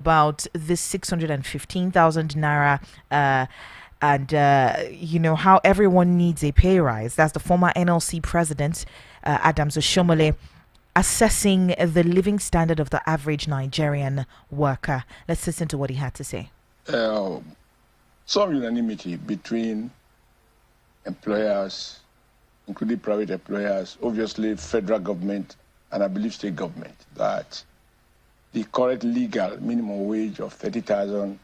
about this 615,000 naira and how everyone needs a pay rise. That's the former NLC president, Adams Oshomole, assessing the living standard of the average Nigerian worker. Let's listen to what he had to say. Some unanimity between employers, including private employers, obviously federal government, and I believe state government, that the current legal minimum wage of 30,000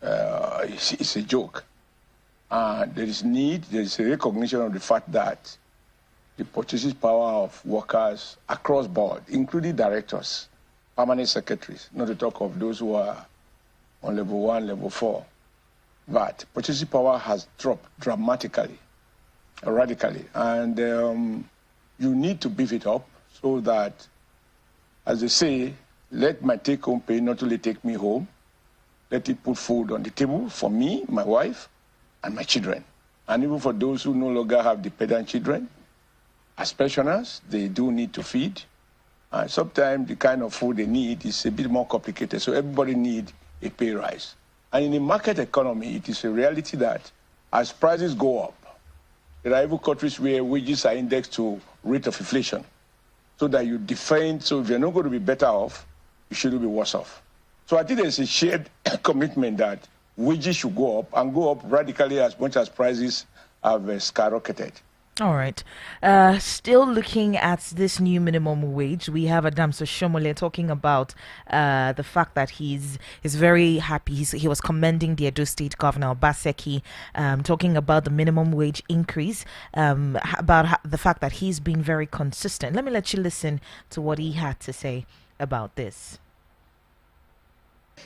is a joke. There is a recognition of the fact that the purchasing power of workers across board, including directors, permanent secretaries, not to talk of those who are on level 1, level 4, but purchasing power has dropped dramatically, radically, and you need to beef it up so that, as they say, let my take-home pay not only take me home, let it put food on the table for me, my wife, and my children. And even for those who no longer have dependent children, as pensioners, they do need to feed. And sometimes the kind of food they need is a bit more complicated, so everybody needs a pay rise. And in the market economy, it is a reality that as prices go up, there are even countries where wages are indexed to rate of inflation, so that you defend, so if you're not going to be better off, you shouldn't be worse off. So I think there's a shared commitment that wages should go up and go up radically as much as prices have skyrocketed. All right. Still looking at this new minimum wage, we have Adams Oshomole talking about the fact that he's very happy. He was commending the Edo State Governor Obaseki, talking about the minimum wage increase, about the fact that he's been very consistent. Let me let you listen to what he had to say about this.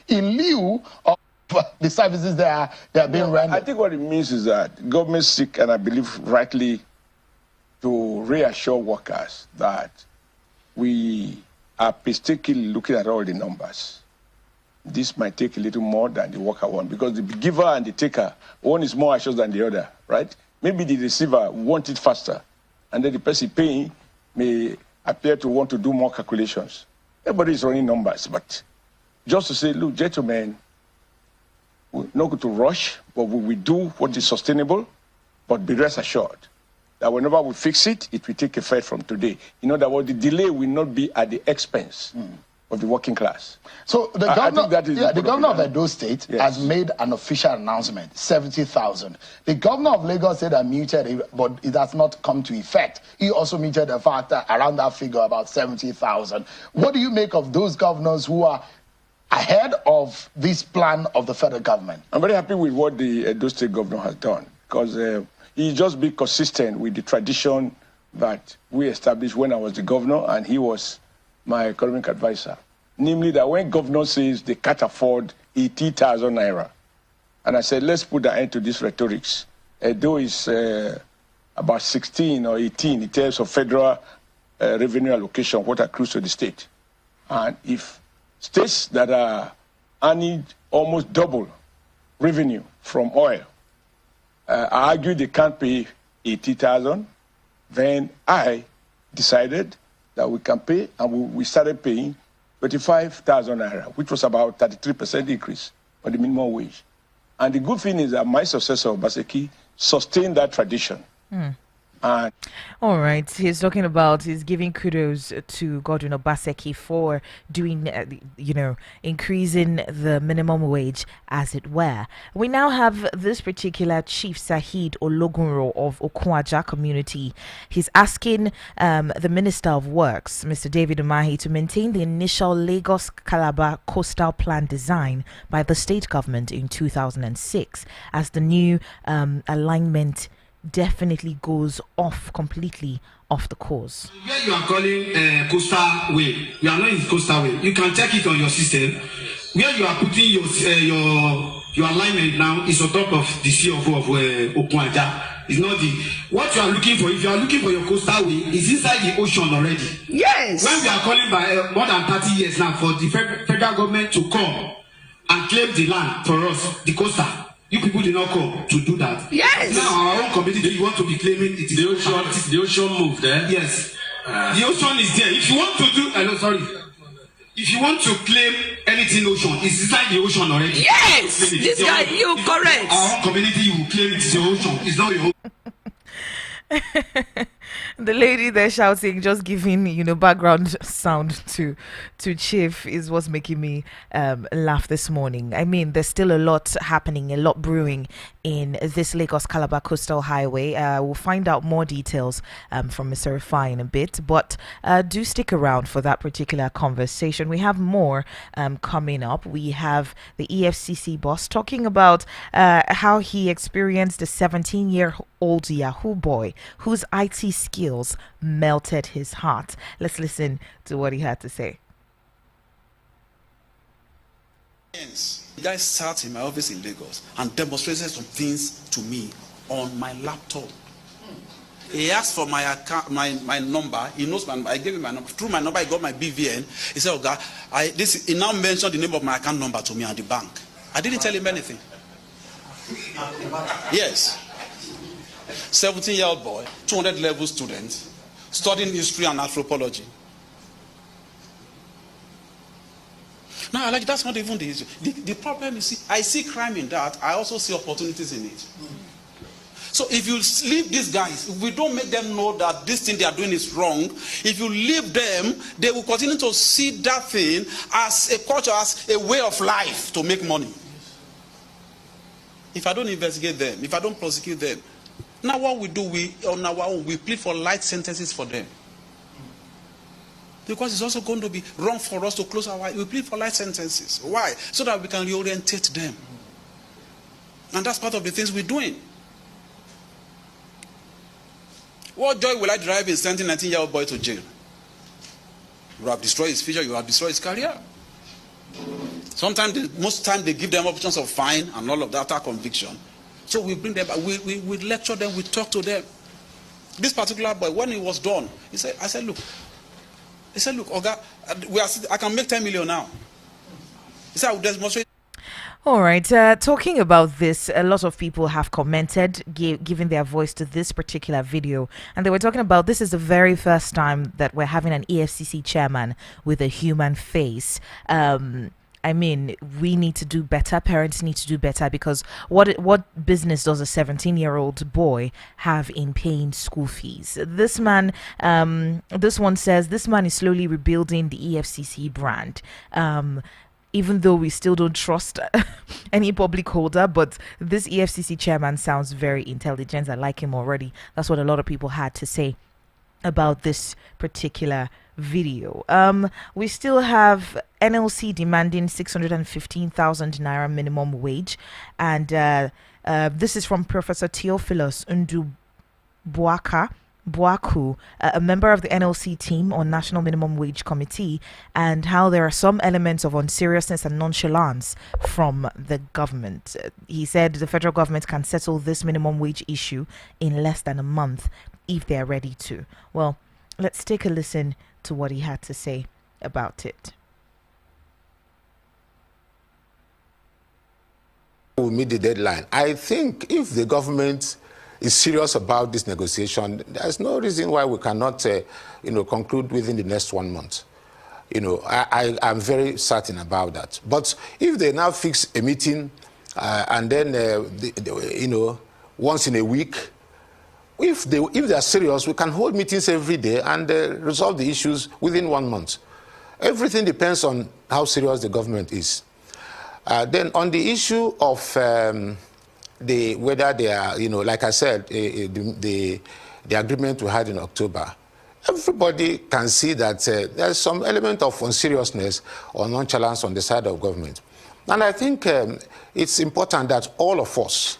In lieu of the services that are being rendered. I think what it means is that government seek, and I believe rightly, to reassure workers that we are painstakingly looking at all the numbers. This might take a little more than the worker wants, because the giver and the taker, one is more anxious than the other, right? Maybe the receiver wants it faster, and then the person paying may appear to want to do more calculations. Everybody is running numbers, but just to say, look, gentlemen, we're not going to rush, but we will do what is sustainable, but be rest assured that whenever we fix it, it will take effect from today. In other words, the delay will not be at the expense of the working class. So the governor of Edo State has made an official announcement, 70,000. The governor of Lagos said that muted it, but it has not come to effect. He also muted the fact that around that figure, about 70,000. What do you make of those governors who are ahead of this plan of the federal government? I'm very happy with what the Edo State governor has done, because he just be consistent with the tradition that we established when I was the governor and he was my economic advisor. Namely that when governor says they can't afford 80,000 naira, and I said, let's put an end to this rhetorics. Edo is about 16 or 18 in terms of federal revenue allocation, what accrues to the state. And if states that are earning almost double revenue from oil I argued they can't pay 80,000. Then I decided that we can pay, and we started paying 25,000 naira, which was about 33% increase on the minimum wage. And the good thing is that my successor, Obaseki, sustained that tradition. All right, he's giving kudos to Godwin Obaseki for doing, increasing the minimum wage, as it were. We now have this particular Chief Saheed Ologunro of Okwaja community. He's asking the Minister of Works, Mr. David Umahi, to maintain the initial Lagos-Calabar coastal plan design by the state government in 2006, as the new alignment definitely goes completely off the course. Where you are calling coastal way, you are not in coastal way. You can check it on your system. Where you are putting your alignment now is on top of the CFO of Okwaja. It's not what you are looking for. If you are looking for your coastal way, is inside the ocean already. Yes. When we are calling by more than 30 years now for the federal government to come and claim the land for us, the coastal. You people did not come to do that. Yes. Now our own community, you want to be claiming it is the ocean moved there. Yes. The ocean is there. If you want to do, if you want to claim anything ocean is inside the ocean already. Yes, this guy, you correct. Our community, you claim it's your ocean. It's not your ocean. The lady there shouting, just giving background sound to Chief, is what's making me laugh this morning. I mean, there's still a lot happening, a lot brewing in this Lagos Calabar Coastal Highway. We'll find out more details from Mr. Rufai in a bit, but do stick around for that particular conversation. We have more coming up. We have the EFCC boss talking about how he experienced a 17-year-old Yahoo boy whose IT skills melted his heart. Let's listen to what he had to say. The guy sat in my office in Lagos and demonstrated some things to me on my laptop. He asked for my account, my number. He knows my number. I gave him my number. Through my number, I got my BVN. He said, "Okay, he now mentioned the name of my account number to me at the bank." I didn't tell him anything. Yes. 17-year-old boy, 200 level student, studying history and anthropology. Now, that's not even the issue. The problem is, I see crime in that. I also see opportunities in it. So if you leave these guys, if we don't make them know that this thing they are doing is wrong, if you leave them, they will continue to see that thing as a culture, as a way of life to make money. If I don't investigate them, if I don't prosecute them, now what we do, on our own, we plead for light sentences for them. Because it's also going to be wrong for us to close our eyes. We plead for light sentences. Why? So that we can reorientate them. And that's part of the things we're doing. What joy will I derive in sending a 19-year-old boy to jail? You have destroyed his future, you have destroyed his career. Sometimes, most time they give them options of fine and all of that after conviction. So we bring them back, we lecture them, we talk to them. This particular boy, when he was done, I said, look, Oga, I can make 10 million now. He said, I will demonstrate. All right. Talking about this, a lot of people have commented, giving their voice to this particular video. And they were talking about this is the very first time that we're having an EFCC chairman with a human face. I mean, we need to do better. Parents need to do better, because what business does a 17-year-old boy have in paying school fees? This man, this one says, this man is slowly rebuilding the EFCC brand. Even though we still don't trust any public holder, but this EFCC chairman sounds very intelligent. I like him already. That's what a lot of people had to say about this particular video. We still have NLC demanding 615,000 naira minimum wage, and this is from Professor Theophilus Buaku, a member of the NLC team on National Minimum Wage Committee, and how there are some elements of unseriousness and nonchalance from the government. He said the federal government can settle this minimum wage issue in less than a month if they are ready to. Well, let's take a listen to what he had to say about it. We'll meet the deadline. I think if the government is serious about this negotiation, there's no reason why we cannot, conclude within the next 1 month. I'm very certain about that. But if they now fix a meeting and then, once in a week, if they are serious, we can hold meetings every day and resolve the issues within 1 month. Everything depends on how serious the government is. Then on the issue of whether they are, like I said, the agreement we had in October, everybody can see that there's some element of unseriousness or nonchalance on the side of government. And I think it's important that all of us,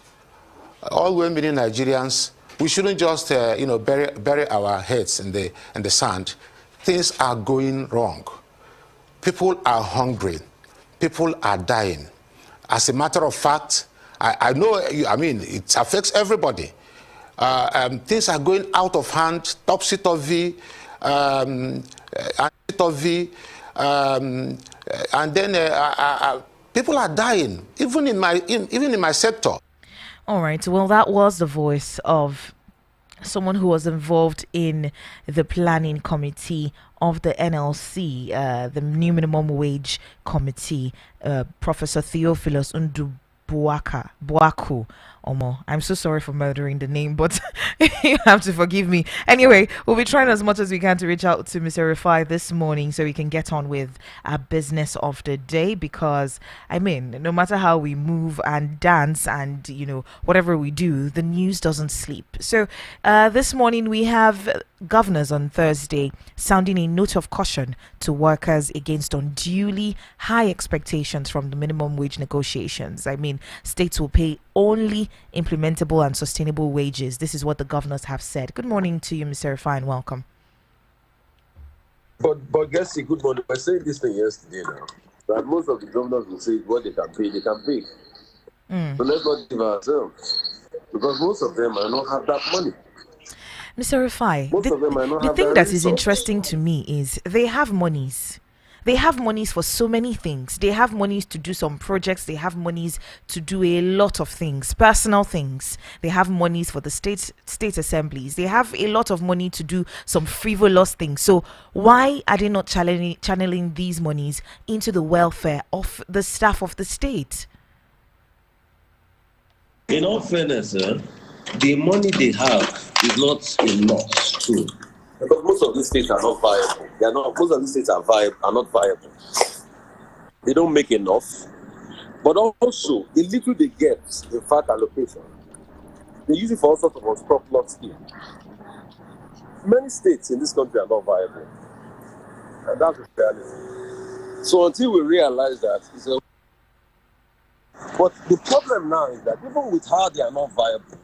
all well-meaning Nigerians, we shouldn't just, bury our heads in the sand. Things are going wrong. People are hungry. People are dying. As a matter of fact, I know, it affects everybody. Things are going out of hand, topsy-turvy, and then people are dying, even in my sector. All right. Well, that was the voice of someone who was involved in the planning committee of the NLC, the new minimum wage committee, Professor Theophilus Buaku. Omo, I'm so sorry for murdering the name, but you have to forgive me. Anyway, we'll be trying as much as we can to reach out to Mr. Rufai this morning so we can get on with our business of the day, because, I mean, no matter how we move and dance and, whatever we do, the news doesn't sleep. So this morning we have governors on Thursday sounding a note of caution to workers against unduly high expectations from the minimum wage negotiations. I mean, states will pay only implementable and sustainable wages. This is what the governors have said. Good morning to you, Mr. Rufai, and welcome. But Jesse, good morning. I said this thing yesterday now, that most of the governors will say what they can pay, they can pay. So let's not give ourselves, because most of them might not have that money. Mr. Rufai, the thing that is interesting to me is they have monies. They have monies for so many things. They have monies to do some projects. They have monies to do a lot of things, personal things. They have monies for the state assemblies. They have a lot of money to do some frivolous things. So why are they not channeling these monies into the welfare of the staff of the state? In all fairness, the money they have is not enough too. Because most of these states are not viable. Most of these states are not viable. They don't make enough. But also, the little they get in fact allocation, they use it for all sorts of unscrupulous schemes. Many states in this country are not viable. And that's the reality. So until we realize that, but the problem now is that even with how they are not viable,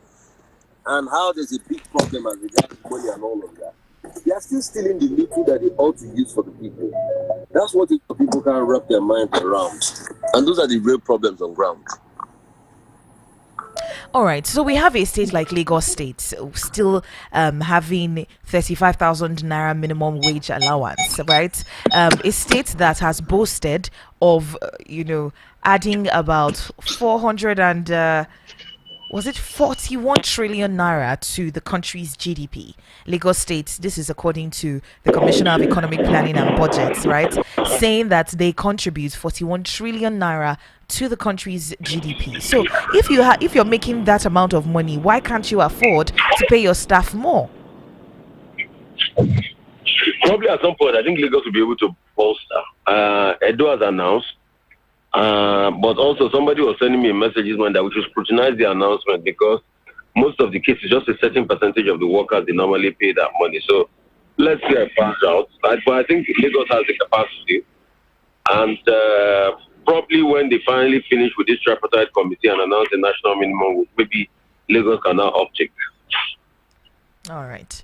and how there's a big problem as regards money and all of that, they are still stealing the little that they ought to use for the people. That's what the people can't wrap their mind around. And those are the real problems on ground. All right, so we have a state like Lagos State still having 35,000 naira minimum wage allowance, right? A state that has boasted of, adding about 41 trillion naira to the country's GDP. Lagos State, this is according to the Commissioner of Economic Planning and Budgets, right? Saying that they contribute 41 trillion naira to the country's GDP. So if you're making that amount of money, why can't you afford to pay your staff more? Probably at some point, I think Lagos will be able to bolster. Edo has announced. But also somebody was sending me a message this morning that we should scrutinize the announcement, because most of the cases, just a certain percentage of the workers, they normally pay that money. So let's see a pass out. But I think Lagos has the capacity. And probably when they finally finish with this tripartite committee and announce the national minimum, maybe Lagos can now uptick. All right.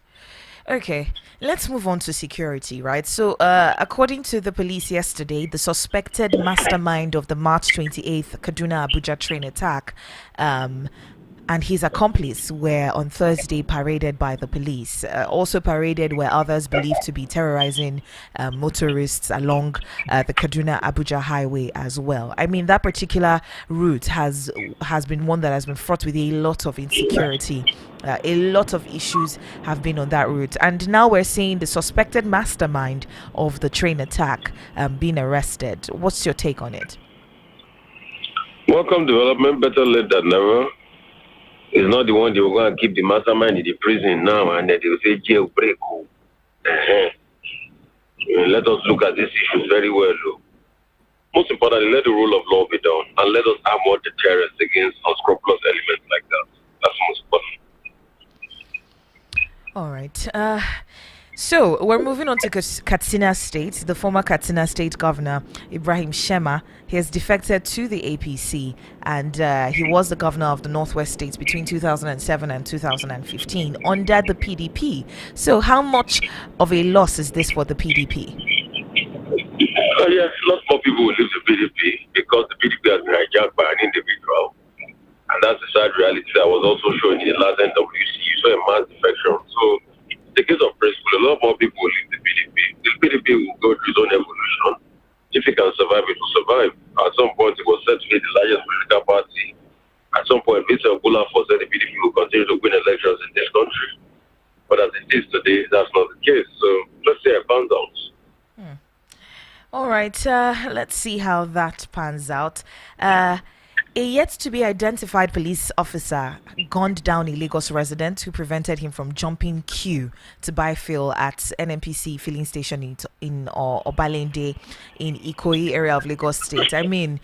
Okay, let's move on to security, right? So, according to the police yesterday, the suspected mastermind of the March 28th Kaduna-Abuja train attack and his accomplice were on Thursday paraded by the police. Also paraded were others believed to be terrorizing motorists along the Kaduna-Abuja highway as well. I mean, that particular route has been one that has been fraught with a lot of insecurity. A lot of issues have been on that route, and now we're seeing the suspected mastermind of the train attack being arrested. What's your take on it? Welcome development, better late than never. It's not the one they were going to keep the mastermind in the prison now, and then they will say jailbreak. Let us look at this issue very well. Most importantly, let the rule of law be done, and let us have more deterrence against unscrupulous elements like that. That's most important. All right. So we're moving on to Katsina State. The former Katsina State Governor, Ibrahim Shema, he has defected to the APC, and he was the governor of the Northwest States between 2007 and 2015 under the PDP. So how much of a loss is this for the PDP? Yes, lots more people will leave the PDP because the PDP has been hijacked by an individual. And that's the sad reality that was also shown in the last NWC. You saw a mass defection. So, in the case of principle, a lot more people will leave the PDP. The PDP will go through its own evolution. If it can survive, it will survive. At some point, it was said to be the largest political party. At some point, Vincent Gula said the PDP will continue to win elections in this country. is today, that's not the case. So let's see how it pans out. All right, let's see how that pans out. A yet to be identified police officer gunned down a Lagos resident who prevented him from jumping queue to buy fuel at NNPC filling station in Obalende in Ikoyi area of Lagos State. I mean,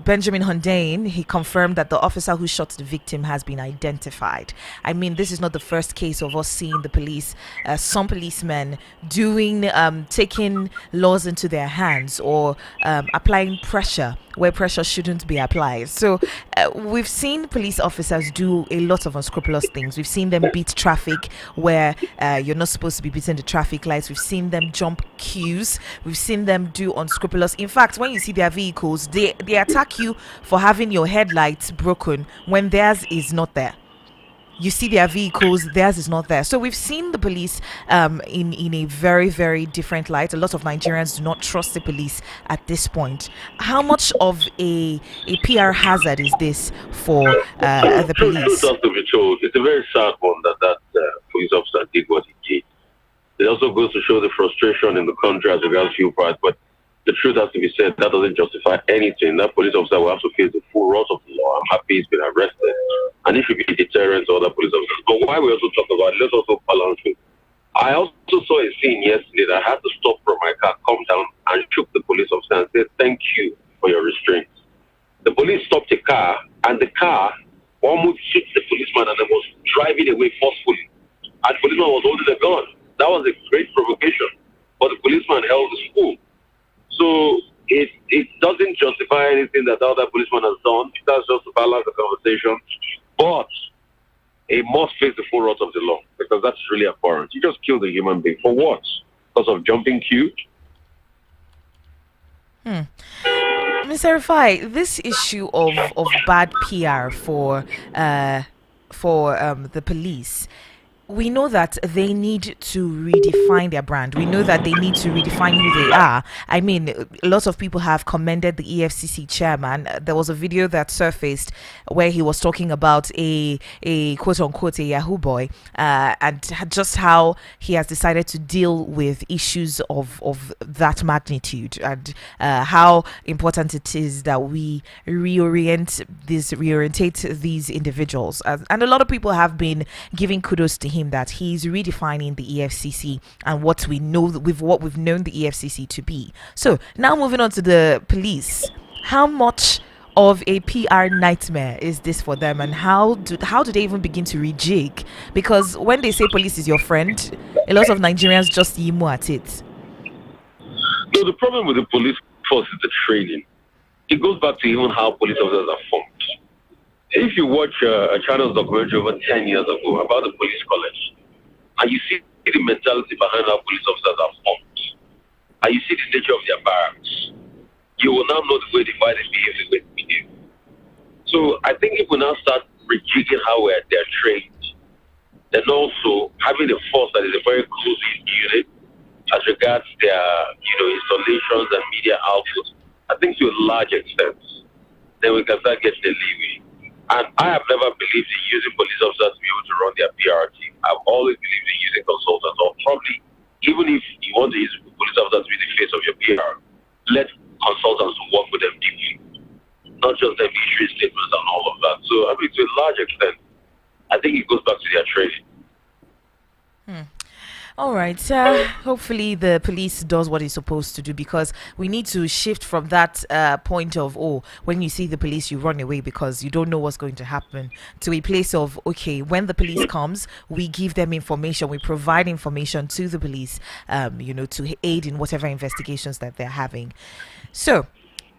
Benjamin Hundain, he confirmed that the officer who shot the victim has been identified. I mean, this is not the first case of us seeing the police, some policemen taking laws into their hands or applying pressure where pressure shouldn't be applied. So we've seen police officers do a lot of unscrupulous things. We've seen them beat traffic where you're not supposed to be beating the traffic lights. We've seen them jump queues. We've seen them do unscrupulous. In fact, when you see their vehicles, they attack you for having your headlights broken when theirs is not there. You see their vehicles, theirs is not there. So we've seen the police in a very, very different light. A lot of Nigerians do not trust the police at this point. How much of a PR hazard is this for the police? Truth has to be told, it's a very sad one that police officer did what he did. It also goes to show the frustration in the country as regards fuel price. But the truth has to be said, that doesn't justify anything. That police officer will have to face the full wrath of the law. I'm happy he's been arrested. And it should be a deterrent to other police officers. But why we also talk about it, let's also balance it. I also saw a scene yesterday that I had to stop from my car, come down and shook the police officer and say, thank you for your restraint. The police stopped the car and the car almost hit the policeman and then was driving away forcefully. And the policeman was holding a gun. That was a great provocation. But the policeman held his cool. So it doesn't justify anything that the other policeman has done. That's just to balance the conversation. But it must face the full wrath of the law because that's really abhorrent. You just killed a human being. For what? Because of jumping queue? Mr. Rufai, this issue of bad PR for the police, we know that they need to redefine their brand. We know that they need to redefine who they are. I mean, lots of people have commended the EFCC chairman. There was a video that surfaced where he was talking about a quote-unquote a Yahoo boy and just how he has decided to deal with issues of that magnitude and how important it is that we reorientate these individuals. And a lot of people have been giving kudos to him that he's redefining the EFCC and what we've known the EFCC to be. So now moving on to the police, how much of a PR nightmare is this for them, and how do they even begin to rejig? Because when they say police is your friend, a lot of Nigerians just yimu at it. So the problem with the police force is the training. It goes back to even how police officers are formed. If you watch a Channel's documentary over 10 years ago about the police college, and you see the mentality behind how police officers are formed, and you see the nature of their barracks, you will now know the way they behave, the way they behave. So I think if we now start rejigging how they're trained, then also having a force that is a very close unit as regards their installations and media output, I think to a large extent, then we can start getting a leeway. And I have never believed in using police officers to be able to run their PR team. I've always believed in using consultants, or probably, even if you want to use police officers to be the face of your PR, let consultants work with them deeply, not just them issuing statements and all of that. So, I mean, to a large extent, I think it goes back to their training. All right. Hopefully the police does what it's supposed to do, because we need to shift from that point of, when you see the police, you run away because you don't know what's going to happen, to a place of, okay, when the police comes, we give them information, we provide information to the police, to aid in whatever investigations that they're having. So,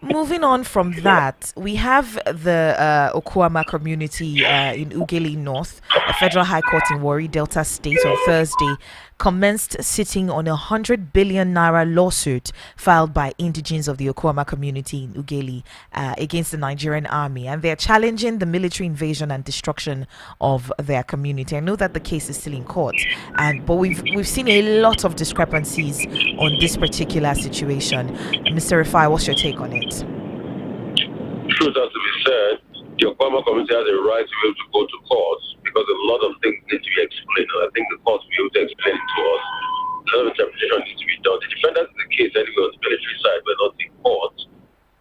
moving on from that, we have the Okwama community in Ughelli North. A federal high court in Warri, Delta State, on Thursday commenced sitting on 100 billion naira lawsuit filed by indigenes of the Okwama community in Ughelli against the Nigerian army, and they're challenging the military invasion and destruction of their community. I know that the case is still in court, but we've seen a lot of discrepancies on this particular situation. Mr. Rufai, what's your take on it? Truth has to be said, the Okwama community has a right to be able to go to court, because because a lot of things need to be explained. And I think the courts will be able to explain it to us. A lot of interpretation needs to be done. The defendant is the case anyway on the military side, but not the court.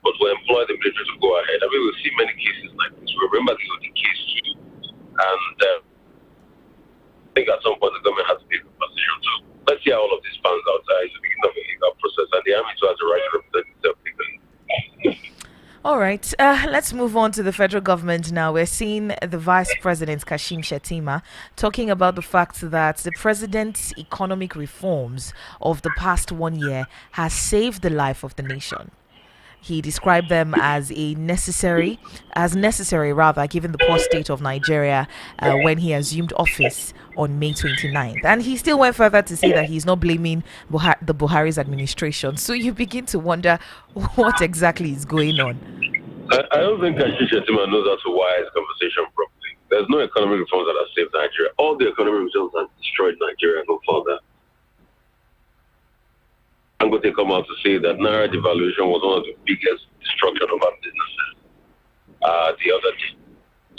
But we employ the military to go ahead. I mean, we'll see many cases like this. Remember, this was the case too. And I think at some point the government has to make a position too. Let's see how all of this pans out. It's the beginning of a legal process, and the army too has the right to represent itself legally. All right, let's move on to the federal government now. We're seeing the Vice President Kashim Shettima talking about the fact that the president's economic reforms of the past 1 year has saved the life of the nation. He described them as necessary, given the poor state of Nigeria when he assumed office on May 29th. And he still went further to say that he's not blaming the Buhari's administration. So you begin to wonder what exactly is going on. I don't think Kashim Shettima knows how to wire his conversation properly. There's no economic reforms that have saved Nigeria. All the economic reforms have destroyed Nigeria and no further. I'm going to come out to say that Naira devaluation was one of the biggest destruction of our businesses. The other day,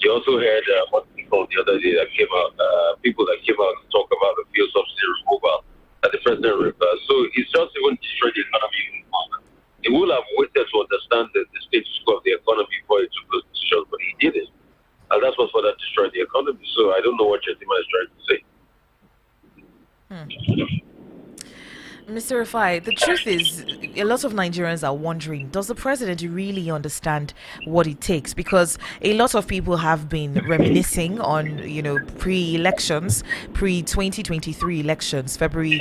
you also heard what we called the other day that came out, people that came out to talk about the fuel subsidy removal that the president reversed. So it's just even destroyed the economy even further. He would have waited to understand the status quo of the economy before he took those decisions, but he didn't. And that's what further destroyed the economy. So I don't know what Chetima is trying to say. Mr. Rufai, the truth is, a lot of Nigerians are wondering, does the president really understand what it takes? Because a lot of people have been reminiscing on, pre-elections, pre-2023 elections, February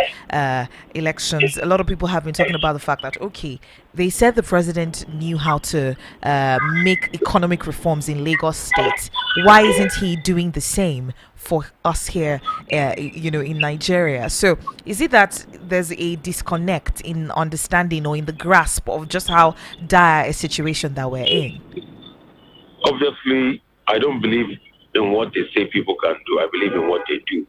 elections. A lot of people have been talking about the fact that, okay, they said the president knew how to make economic reforms in Lagos State. Why isn't he doing the same for us here, in Nigeria? So is it that there's a disconnect in understanding or in the grasp of just how dire a situation that we're in? Obviously, I don't believe in what they say people can do. I believe in what they do.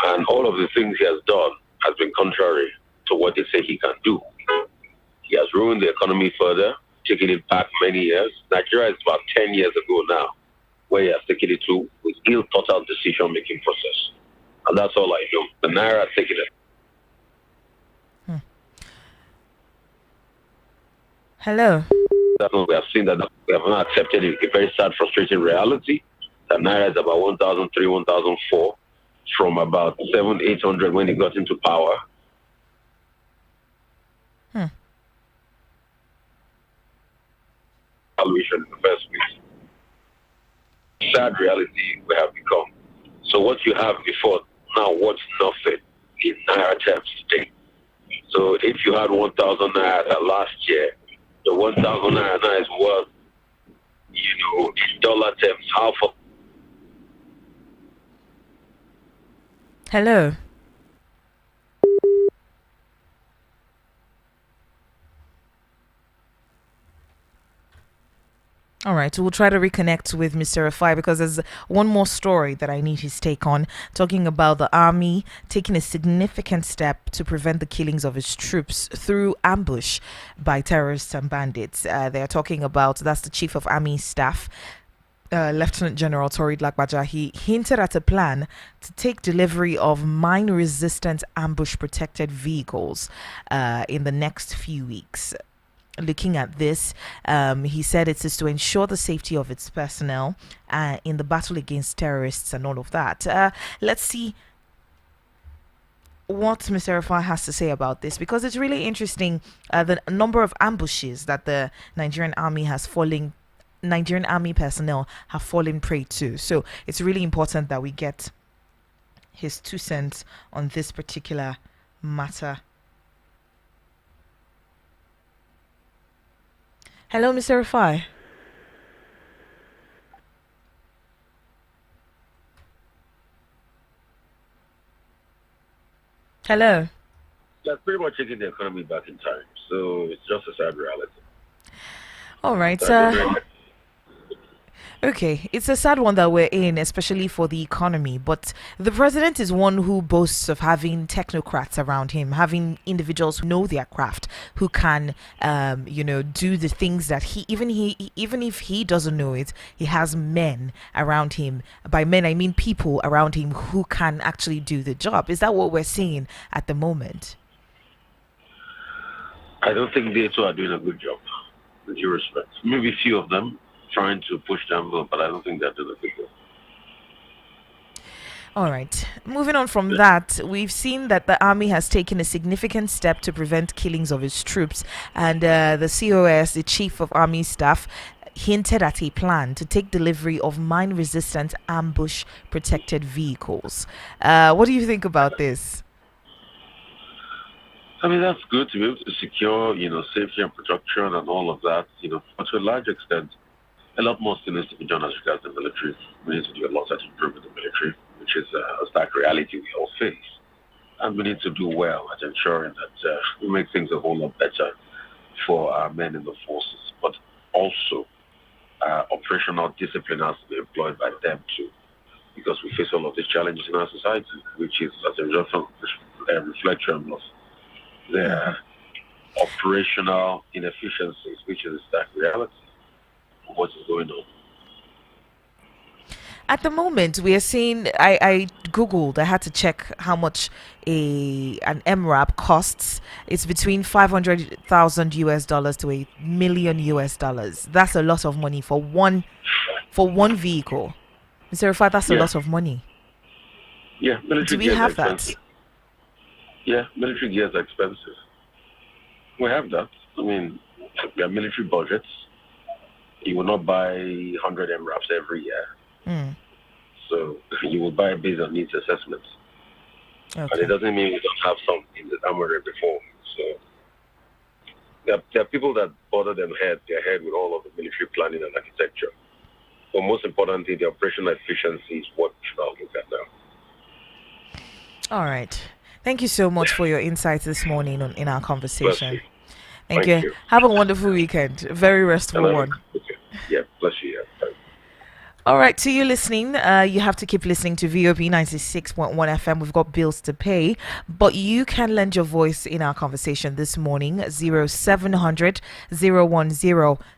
And all of the things he has done has been contrary to what they say he can do. He has ruined the economy further, taking it back many years. Nigeria is about 10 years ago now, where he has taken it to with ill-thought-out decision-making process. And that's all I know. The Naira has taken it. Hello. We have seen that we have not accepted a very sad, frustrating reality. The Naira is about 1,003, 1,004 from about 700-800 when he got into power. Valuation in the first place. Sad reality we have become. So what you have before now worth nothing in Naira terms today. So if you had 1,000 Naira last year, the 1,000 Naira now is worth, in dollar terms, half of. Hello. All right, we'll try to reconnect with Mr. Rufai because there's one more story that I need his take on, talking about the army taking a significant step to prevent the killings of its troops through ambush by terrorists and bandits. They're talking about, that's the Chief of Army Staff, Lieutenant General Torid Lagbaja. He hinted at a plan to take delivery of mine-resistant ambush-protected vehicles in the next few weeks. Looking at this, he said it is to ensure the safety of its personnel in the battle against terrorists and all of that. Let's see what Mr. Rufai has to say about this, because it's really interesting, the number of ambushes that the Nigerian army personnel have fallen prey to. So it's really important that we get his 2 cents on this particular matter. Hello, Mr. Rufai. Hello. That's pretty much taking the economy back in time. So it's just a sad reality. All right. Okay, it's a sad one that we're in, especially for the economy. But the president is one who boasts of having technocrats around him, having individuals who know their craft, who can, do the things that even if he doesn't know it, he has men around him. By men, I mean people around him who can actually do the job. Is that what we're seeing at the moment? I don't think they too are doing a good job, with due respect. Maybe a few of them trying to push the envelope, but I don't think they're doing a good job. All right. Moving on from that, we've seen that the army has taken a significant step to prevent killings of its troops, and the COS, the Chief of Army Staff, hinted at a plan to take delivery of mine-resistant ambush-protected vehicles. What do you think about this? I mean, that's good to be able to secure, safety and protection and all of that, but to a large extent, a lot more still needs to be done as regards the military. We need to do a lot to improve the military, which is a stark reality we all face. And we need to do well at ensuring that we make things a whole lot better for our men in the forces, but also operational discipline has to be employed by them too, because we face all of these challenges in our society, which is as a reflection of their operational inefficiencies, which is a stark reality of what is going on. At the moment, we are seeing. I googled. I had to check how much an MRAP costs. It's between $500,000 US dollars to $1 million US dollars. That's a lot of money for one vehicle. Mr. Rufai, that's a lot of money. Yeah, military do we gears have are expensive. Yeah, military gears are expensive. We have that. I mean, we have military budgets. You will not buy 100 MRAPs every year. So you will buy based on needs assessments. Okay. And it doesn't mean we don't have some in the armory before. So there are people that bother their head with all of the military planning and architecture. But most importantly, the operational efficiency is what we should all look at now. All right. Thank you so much for your insights this morning in our conversation. Thank you. Have a wonderful weekend. A very restful one. Yeah, bless you. Yeah. All right, to you listening, you have to keep listening to VOP 96.1 FM. We've got bills to pay, but you can lend your voice in our conversation this morning. 0700 010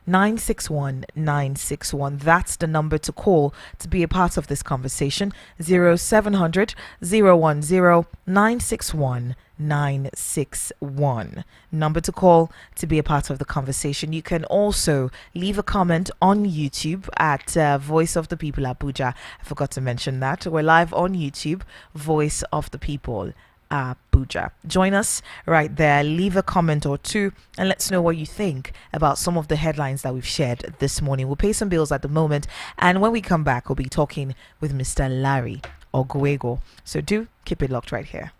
961 961. That's the number to call to be a part of this conversation. 0700 010 961 961. Number to call to be a part of the conversation. You can also leave a comment on YouTube at Voice of the People Abuja. I forgot to mention that. We're live on YouTube, Voice of the People Abuja. Join us right there. Leave a comment or two and let's know what you think about some of the headlines that we've shared this morning. We'll pay some bills at the moment, and when we come back, we'll be talking with Mr. Larry Oguego. So do keep it locked right here.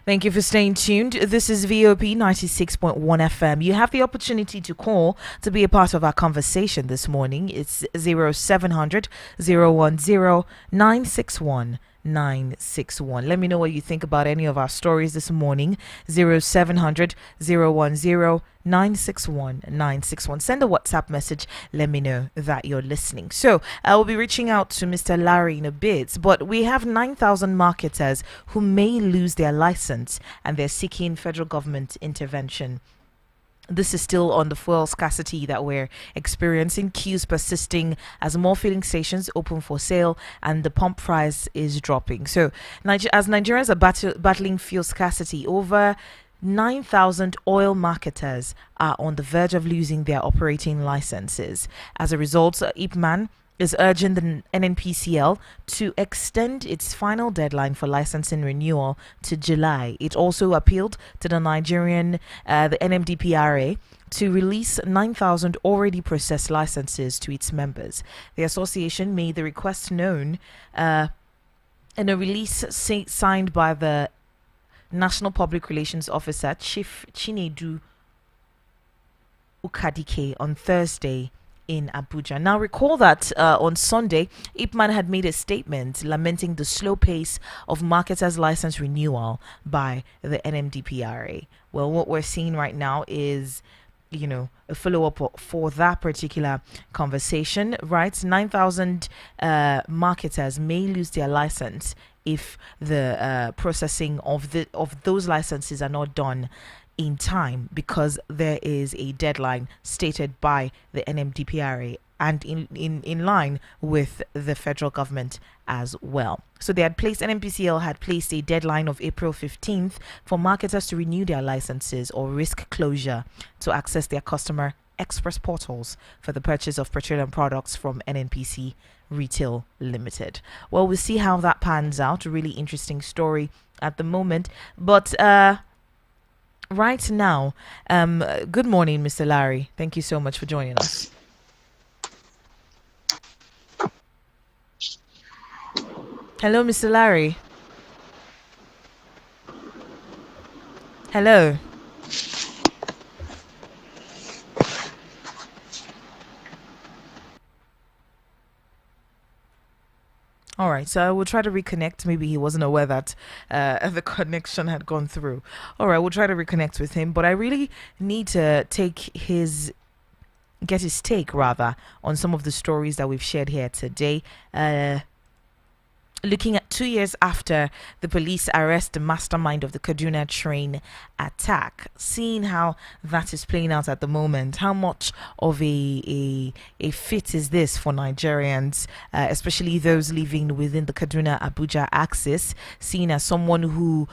Thank you for staying tuned. This is VOP 96.1 FM. You have the opportunity to call to be a part of our conversation this morning. It's 0700 010 961. 961. Let me know what you think about any of our stories this morning. 0700 010 961 961. Send a WhatsApp message. Let me know that you're listening. So I will be reaching out to Mr. Larry in a bit, but we have 9,000 marketers who may lose their license and they're seeking federal government intervention. This is still on the fuel scarcity that we're experiencing. Queues persisting as more filling stations open for sale and the pump price is dropping. So, as Nigerians are battling fuel scarcity, over 9,000 oil marketers are on the verge of losing their operating licenses. As a result, IPMAN is urging the NNPCL to extend its final deadline for licensing renewal to July. It also appealed to the the NMDPRA, to release 9,000 already processed licenses to its members. The association made the request known in a release signed by the National Public Relations Officer, Chief Chinedu Ukadike, on Thursday in Abuja. Now, recall that on Sunday, IPMAN had made a statement lamenting the slow pace of marketers' license renewal by the NMDPRA. Well, what we're seeing right now is, a follow-up for that particular conversation, right? 9,000 marketers may lose their license if the processing of those licenses are not done in time, because there is a deadline stated by the NMDPRA and in line with the federal government as well. So NMPCL had placed a deadline of April 15th for marketers to renew their licenses or risk closure to access their customer express portals for the purchase of petroleum products from NNPC Retail Limited. Well, we'll see how that pans out. A really interesting story at the moment. But right now, good morning, Mr. Larry. Thank you so much for joining us. Hello, Mr. Larry. Hello. All right, so I will try to reconnect. Maybe he wasn't aware that the connection had gone through. All right, we'll try to reconnect with him. But I really need to get his take rather on some of the stories that we've shared here today. Looking at 2 years after the police arrest the mastermind of the Kaduna train attack, seeing how that is playing out at the moment, how much of a fit is this for Nigerians, especially those living within the Kaduna-Abuja axis, seen as someone who,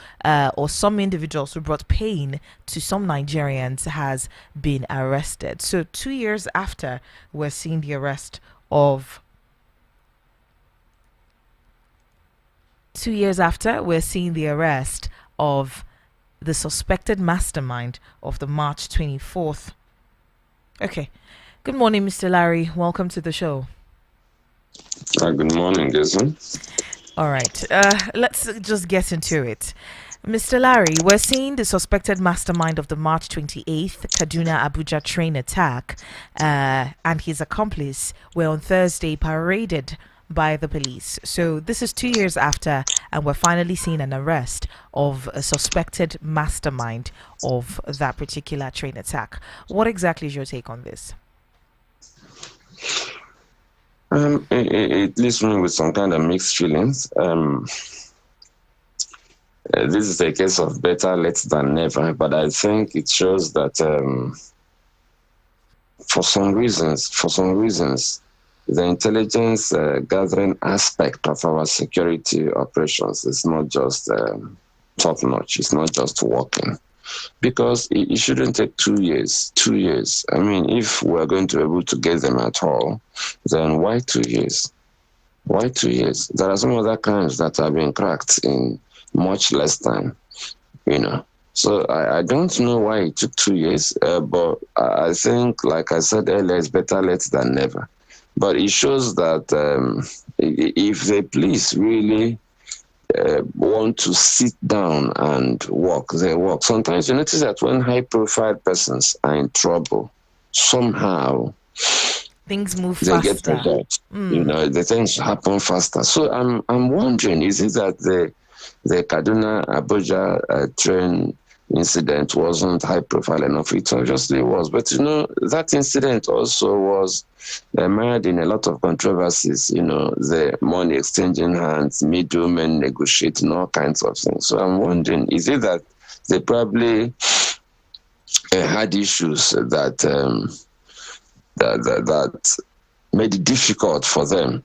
or some individuals who brought pain to some Nigerians, has been arrested. So 2 years after, we're seeing the arrest of 2 years after, we're seeing the arrest of the suspected mastermind of the March 24th. Okay. Good morning, Mr. Larry. Welcome to the show. Good morning, Jason. All right. Let's just get into it. Mr. Larry, we're seeing the suspected mastermind of the March 28th Kaduna-Abuja train attack and his accomplice were on Thursday paraded by the police. So this is 2 years after, and we're finally seeing an arrest of a suspected mastermind of that particular train attack. What exactly is your take on this? It leaves me with some kind of mixed feelings. This is a case of better late than never, but I think it shows that for some reasons, the intelligence gathering aspect of our security operations is not just top-notch. It's not just working. Because it shouldn't take 2 years. 2 years. I mean, if we're going to be able to get them at all, then why 2 years? Why 2 years? There are some other crimes that have been cracked in much less time, So I don't know why it took 2 years, but I think, like I said earlier, it's better late than never. But it shows that if the police really want to sit down and walk, they walk. Sometimes you notice that when high-profile persons are in trouble, somehow things move they faster. get results. The things happen faster. So I'm wondering, is it that the Kaduna Abuja train incident wasn't high profile enough? It obviously was, but that incident also was mired in a lot of controversies. The money exchanging hands, middlemen negotiating, all kinds of things. So I'm wondering, is it that they probably had issues that made it difficult for them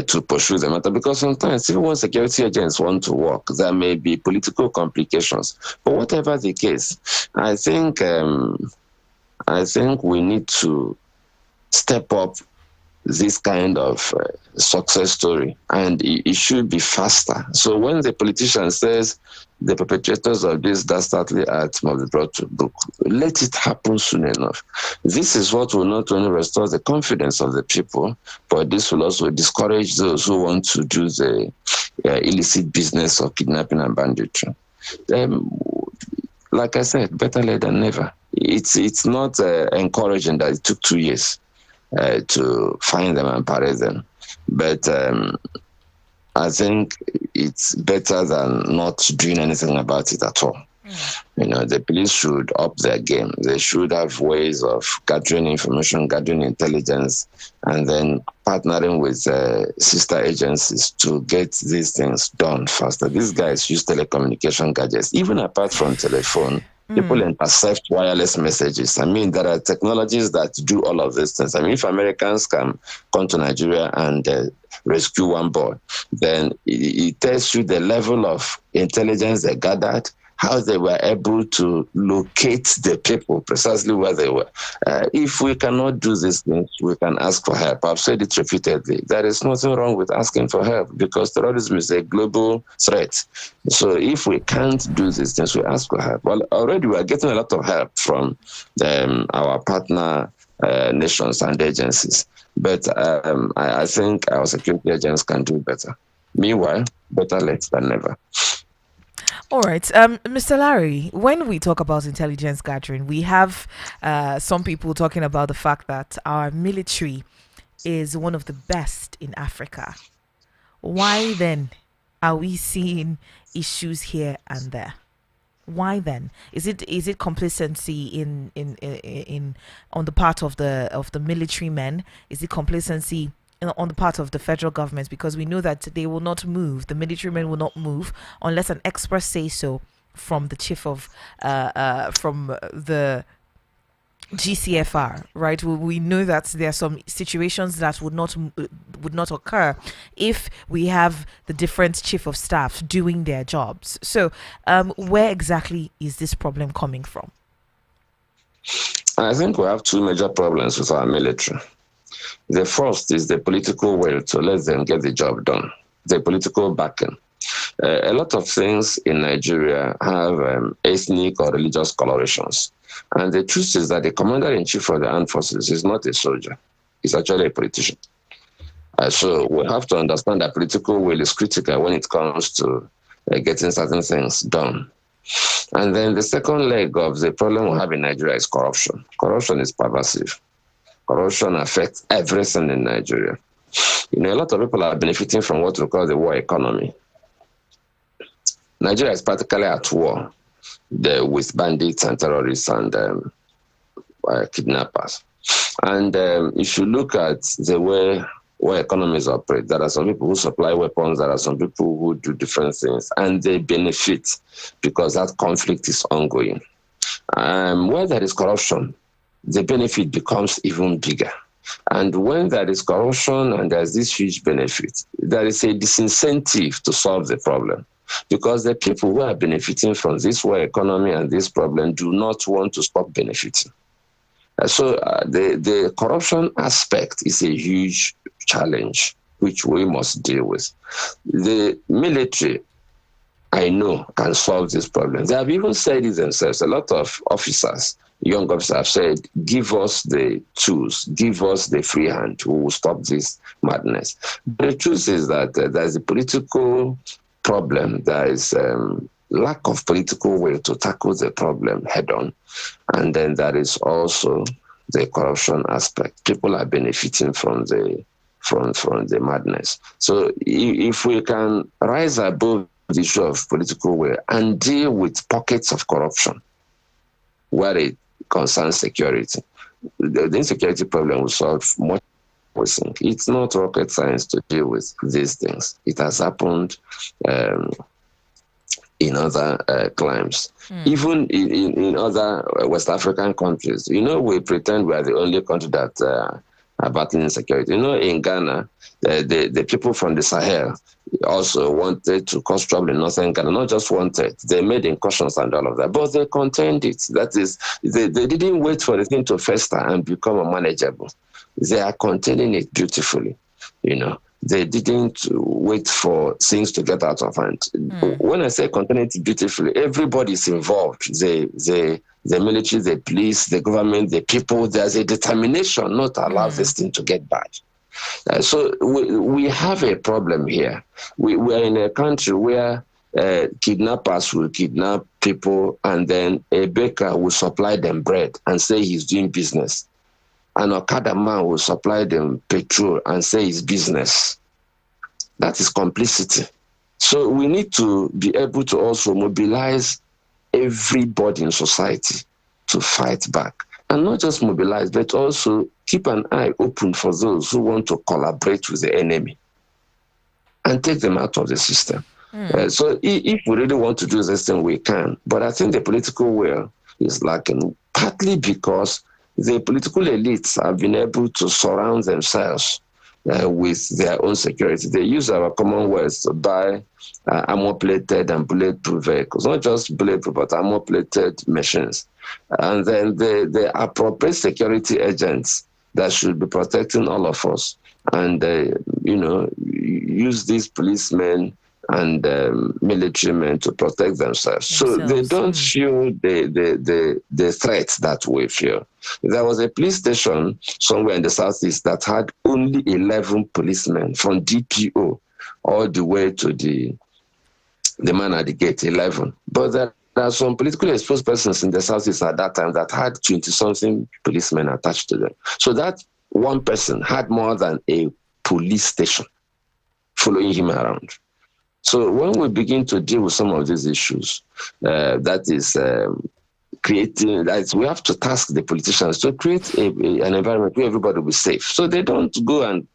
to pursue the matter? Because sometimes even when security agents want to work, there may be political complications. But whatever the case, I think we need to step up this kind of success story, and it should be faster. So when the politician says the perpetrators of this dastardly act must be brought to book, let it happen soon enough. This is what will not only restore the confidence of the people, but this will also discourage those who want to do the illicit business of kidnapping and banditry. Like I said, better late than never. It's not encouraging that it took 2 years to find them and parade them, but I think it's better than not doing anything about it at all. The police should up their game. They should have ways of gathering information, gathering intelligence, and then partnering with sister agencies to get these things done faster. These guys use telecommunication gadgets. Even apart from telephone, people intercept wireless messages. I mean, there are technologies that do all of these things. I mean, if Americans can come to Nigeria and rescue one boy, then it tells you the level of intelligence they gathered, how they were able to locate the people precisely where they were. If we cannot do these things, we can ask for help. I've said it repeatedly. There is nothing wrong with asking for help because terrorism is a global threat. So if we can't do these things, we ask for help. Well, already we are getting a lot of help from our partner nations and agencies. But I think our security agents can do better. Meanwhile, better late than never. All right, Mr. Larry, when we talk about intelligence gathering, we have some people talking about the fact that our military is one of the best in Africa. Why then are we seeing issues here and there? Why then? Is it complacency in on the part of the military men? Is it complacency on the part of the federal government, because we know that they will not move, the military men will not move unless an express say so from the chief of from the GCFR, right? We know that there are some situations that would not occur if we have the different chief of staff doing their jobs. So where exactly is this problem coming from? I think we have two major problems with our military. The first is the political will to let them get the job done, the political backing. A lot of things in Nigeria have ethnic or religious colorations. And the truth is that the commander-in-chief of the armed forces is not a soldier. He's actually a politician. So we have to understand that political will is critical when it comes to getting certain things done. And then the second leg of the problem we have in Nigeria is corruption. Corruption is pervasive. Corruption affects everything in Nigeria. A lot of people are benefiting from what we call the war economy. Nigeria is practically at war with bandits and terrorists and kidnappers. And if you look at the way war economies operate, there are some people who supply weapons, there are some people who do different things, and they benefit because that conflict is ongoing. Where there is corruption, the benefit becomes even bigger. And when there is corruption and there's this huge benefit, there is a disincentive to solve the problem, because the people who are benefiting from this war economy and this problem do not want to stop benefiting. So the corruption aspect is a huge challenge which we must deal with. The military, I know, can solve this problem. They have even said it themselves. A lot of officers, young officers, have said, give us the tools, give us the free hand, we will stop this madness. But the truth is that there's a political problem. There is lack of political will to tackle the problem head on. And then there is also the corruption aspect. People are benefiting from the madness. So if we can rise above the issue of political will and deal with pockets of corruption where it concerns security, the insecurity problem will solve much. It's not rocket science to deal with these things. It has happened in other climes. Even in other West African countries. We pretend we are the only country that are battling insecurity. In Ghana, the people from the Sahel also wanted to cause trouble in northern Ghana. Not just wanted, they made incursions and all of that, but they contained it. That is, they didn't wait for the thing to fester and become unmanageable. They are containing it beautifully, They didn't wait for things to get out of hand. When I say contain it beautifully, everybody's involved. The military, the police, the government, the people. There's a determination not to allow this thing to get bad. So we have a problem here. We are in a country where kidnappers will kidnap people, and then a baker will supply them bread and say he's doing business. An Okada man will supply them petrol and say it's business. That is complicity. So we need to be able to also mobilize everybody in society to fight back. And not just mobilize, but also keep an eye open for those who want to collaborate with the enemy and take them out of the system. So if we really want to do this thing, we can. But I think the political will is lacking, partly because the political elites have been able to surround themselves with their own security. They use our commonwealth to buy armor-plated and bulletproof vehicles, not just bulletproof, but armor-plated machines. And then they appropriate security agents that should be protecting all of us, and use these policemen and military men to protect themselves. So they don't feel the threat that we feel. There was a police station somewhere in the southeast that had only 11 policemen from DPO all the way to the man at the gate, 11. But there are some politically exposed persons in the southeast at that time that had 20-something policemen attached to them. So that one person had more than a police station following him around. So when we begin to deal with some of these issues, that is creating, that we have to task the politicians to create an environment where everybody will be safe. So they don't go and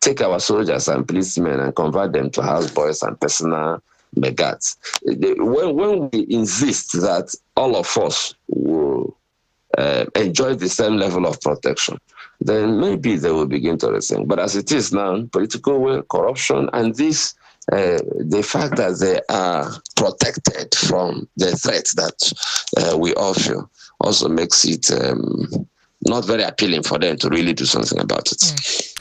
take our soldiers and policemen and convert them to houseboys and personal megats. When we insist that all of us will enjoy the same level of protection, then maybe they will begin to rethink. But as it is now, political will, corruption, and this the fact that they are protected from the threats that we all feel also makes it not very appealing for them to really do something about it.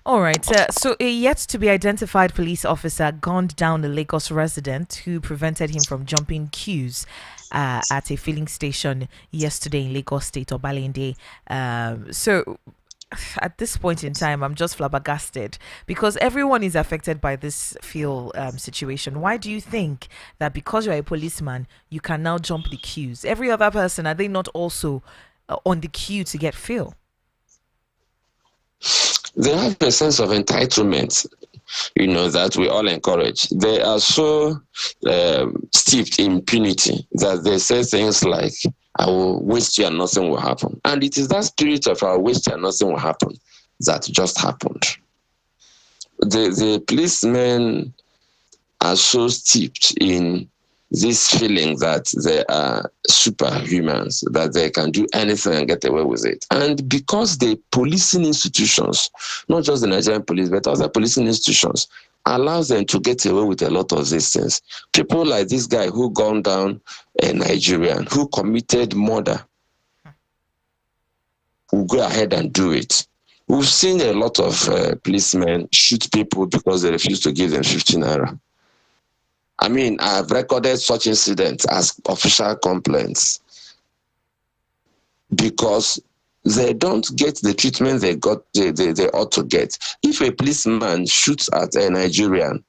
All right. So a yet-to-be-identified police officer gunned down a Lagos resident who prevented him from jumping queues at a filling station yesterday in Lagos State, Obalende. So at this point in time, I'm just flabbergasted because everyone is affected by this fuel situation. Why do you think that because you're a policeman, you can now jump the queues? Every other person, are they not also on the queue to get fuel? They have a sense of entitlement, that we all encourage. They are so steeped in impunity that they say things like, I will waste you and nothing will happen. And it is that spirit of I will waste you and nothing will happen that just happened. The policemen are so steeped in this feeling that they are superhumans, that they can do anything and get away with it. And because the policing institutions, not just the Nigerian police, but other policing institutions, allows them to get away with a lot of these things. People like this guy who gunned down a Nigerian, who committed murder, will go ahead and do it. We've seen a lot of policemen shoot people because they refuse to give them 15 naira. I mean, I've recorded such incidents as official complaints because they don't get the treatment they ought to get. If a policeman shoots at a Nigerian,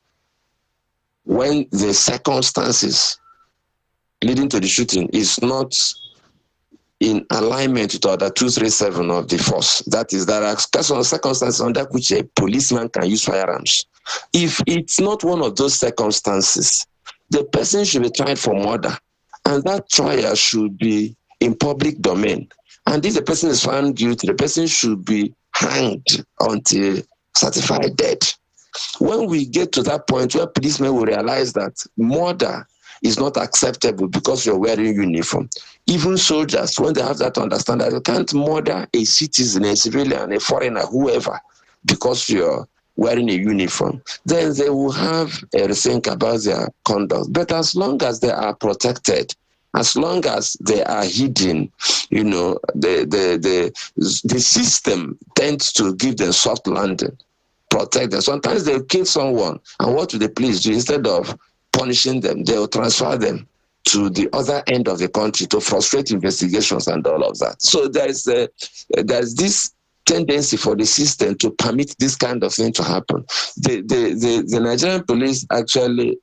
when the circumstances leading to the shooting is not in alignment with Order 237 of the force. That is, there are circumstances under which a policeman can use firearms. If it's not one of those circumstances, the person should be tried for murder, and that trial should be in public domain. And if the person is found guilty, the person should be hanged until certified dead. When we get to that point where policemen will realize that murder is not acceptable because you're wearing uniform, even soldiers, when they have that to understand that you can't murder a citizen, a civilian, a foreigner, whoever, because you're wearing a uniform, then they will have a rethink about their conduct. But as long as they are protected, as long as they are hidden, the system tends to give them soft landing, protect them. Sometimes they'll kill someone, and what do the police do? Instead of punishing them, they'll transfer them to the other end of the country to frustrate investigations and all of that. So there's this tendency for the system to permit this kind of thing to happen. The Nigerian police actually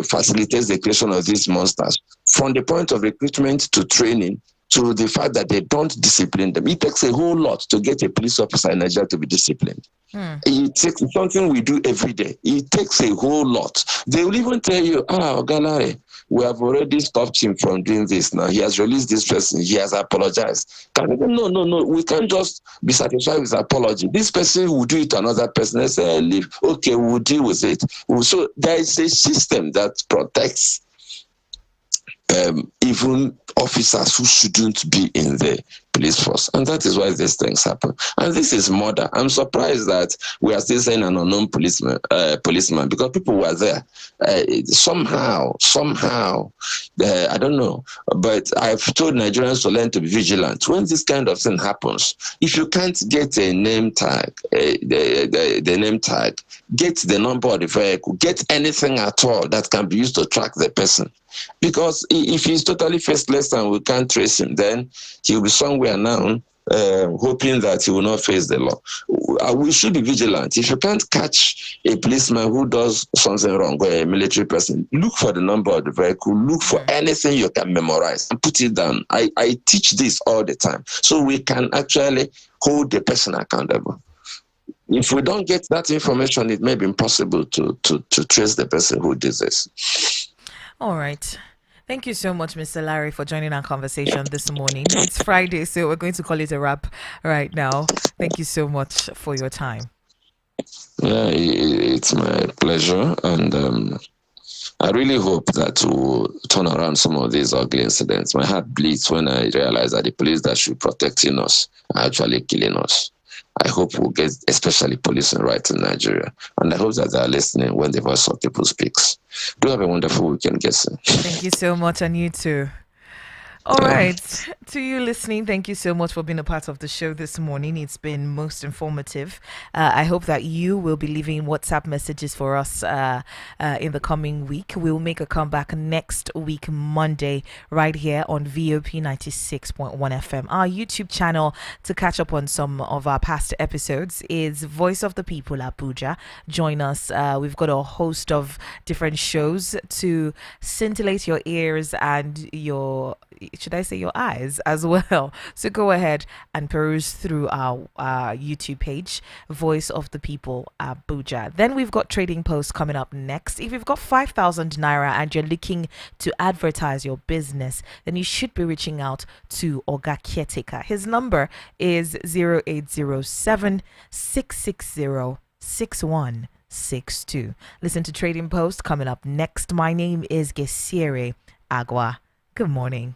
facilitates the creation of these monsters, from the point of recruitment to training to the fact that they don't discipline them. It takes a whole lot to get a police officer in Nigeria to be disciplined. It takes something we do every day. It takes a whole lot. They will even tell you, Galare, we have already stopped him from doing this now. He has released this person. He has apologized. No. We can't just be satisfied with apology. This person will do it to another person. They say, leave. Okay, we'll deal with it. So there is a system that protects even officers who shouldn't be in the police force. And that is why these things happen. And this is murder. I'm surprised that we are still saying an unknown policeman, because people were there. Somehow, I don't know. But I've told Nigerians to learn to be vigilant. When this kind of thing happens, if you can't get a name tag, the name tag, get the number of the vehicle, get anything at all that can be used to track the person. Because if he's totally faceless and we can't trace him, then he'll be somewhere now hoping that he will not face the law. We should be vigilant. If you can't catch a policeman who does something wrong, or a military person, look for the number of the vehicle, look for anything you can memorize and put it down. I teach this all the time, so we can actually hold the person accountable. If we don't get that information, it may be impossible to trace the person who did this. All right. Thank you so much, Mr. Larry, for joining our conversation this morning. It's Friday, so we're going to call it a wrap right now. Thank you so much for your time. Yeah, it's my pleasure. And I really hope that we'll turn around some of these ugly incidents. My heart bleeds when I realize that the police that should be protecting us are actually killing us. I hope we'll get especially policing right in Nigeria. And I hope that they are listening when the voice of people speaks. Do have a wonderful weekend, Gessie. Thank you so much, and you too. All right. To you listening, thank you so much for being a part of the show this morning. It's been most informative. I hope that you will be leaving WhatsApp messages for us in the coming week. We'll make a comeback next week, Monday, right here on VOP 96.1 FM. Our YouTube channel to catch up on some of our past episodes is Voice of the People Abuja. Join us. We've got a host of different shows to scintillate your ears and your eyes as well. So go ahead and peruse through our YouTube page, Voice of the People Abuja. Then we've got Trading Post coming up next. If you've got 5,000 Naira and you're looking to advertise your business, then you should be reaching out to Oga Caretaker. His number is 0807 660 6162. Listen to Trading Post coming up next. My name is Gesire Agua. Good morning.